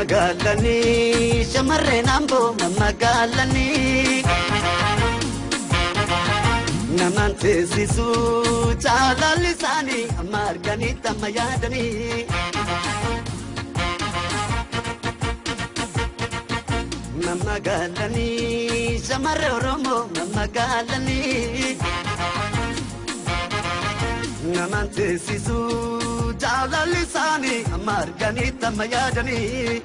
Mamagalani, shamarrenambo mamagalani. Namante sisu chalalisani amargani tamayadani. Mamagalani, shamarre oromo mamagalani. Namante sisu chalalisani amargani tamayadani.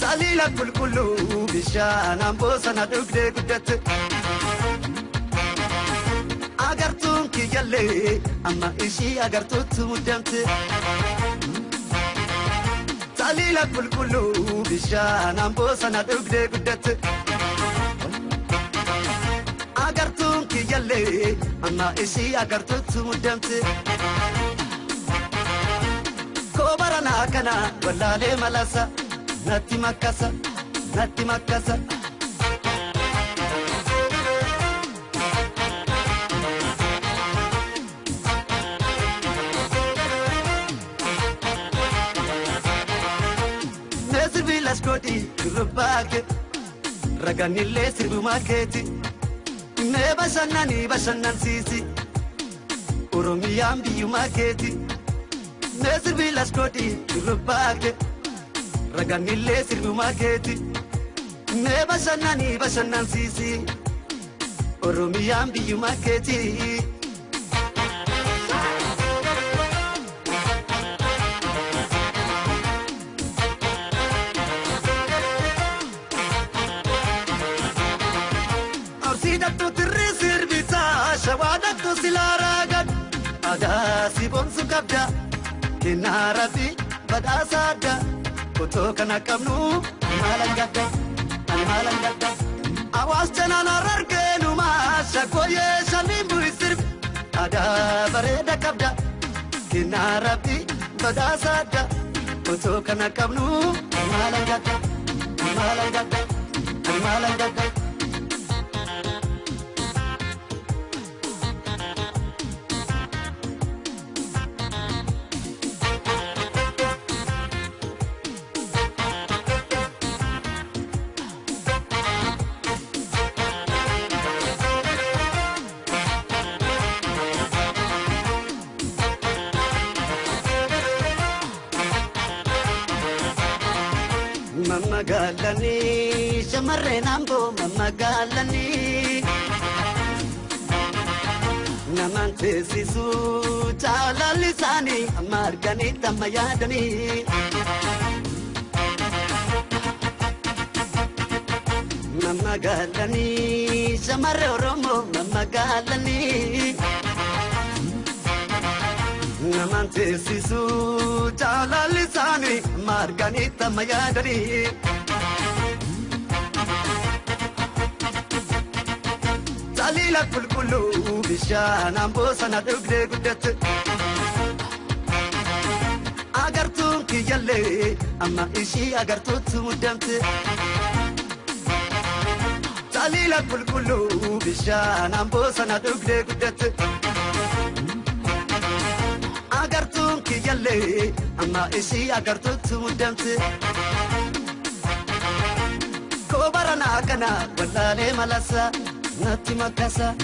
Salila kulkulu bishana bosana dugde gudet. Agartun ki yalle amma ishi agartutu mudamte. Salila kulkulu bishana bosana dugde gudet. Agartun ki yalle amma ishi agartutu mudamte. Kobarana kana wallale malasa. Nati makasa, nati makasa. Nesir vilas koti rubake, ragani lesir bumaketi. Ne basanan sisi, urumiyam biyumaketi. Nesir vilas koti rubake. Raganille sirbu maketi ne basanan sisi oromiyam biyu maketi arsida to tirri sirbita shawada to silaragat ada sibon sukabda kinarafi badasada Koto kana kamnu malangada awas chana nararke numa shakoye shalimbu isir ada bareda kabda kinarabi badasada koto kana kamnu malangada Mamagalani, shamarrenambo mamagalani. Namante sisu chalalisani amargani tamayadani. Mamagalani, shamarre oromo mamagalani. Namante sisu chalalisani amargani tamayadani. Salila kulkulu bishana bosana dugde gudet. Agartun ki yalle amma ishi agartutu mudamte. Salila kulkulu bishana bosana dugde gudet. Agartun ki yalle amma ishi agartutu mudamte. Kobarana kana wallale malasa. Nati makasa.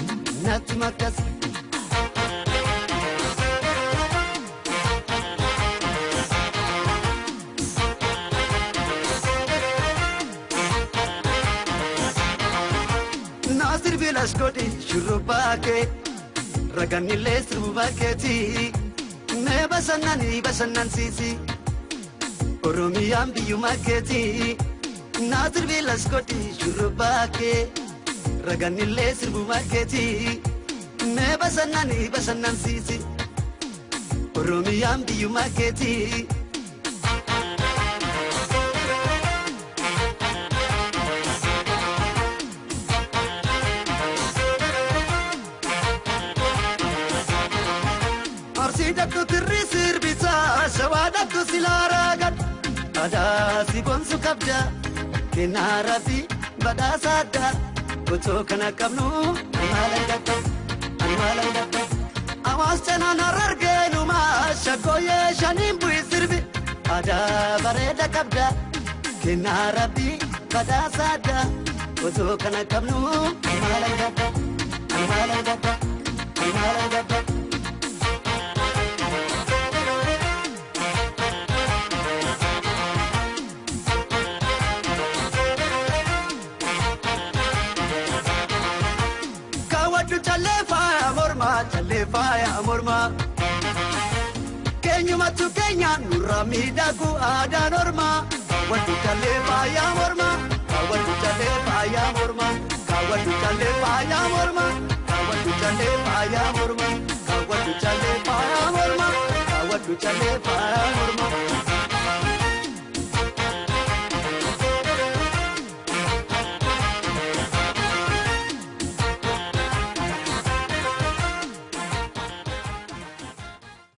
Nasir bilas koti shurubake, raganile srubaketi. Ne basanan sisi, oromiyam biyumaketi. Nasir bilas koti shurubake. Raganille sirbu maketi ne basanan sisi oromiyam biyu maketi arsida to tirri sirbita shawada to silaragat ada sibon sukabda kinarafi badasada Koto kana kamnu malangada awas chana nararge numa shakoye shanin bui sirbi ada bareda kabda kina rabbi kada sada ozo kana kamnu malangata malangata malangata kawadu chalefa ya morma kenyuma tu kenya nuramida ku ada norma kawadu chalefa ya morma kawadu chalefa ya morma kawadu chalefa ya morma kawadu chalefa ya morma kawadu chalefa ya morma kawadu chalefa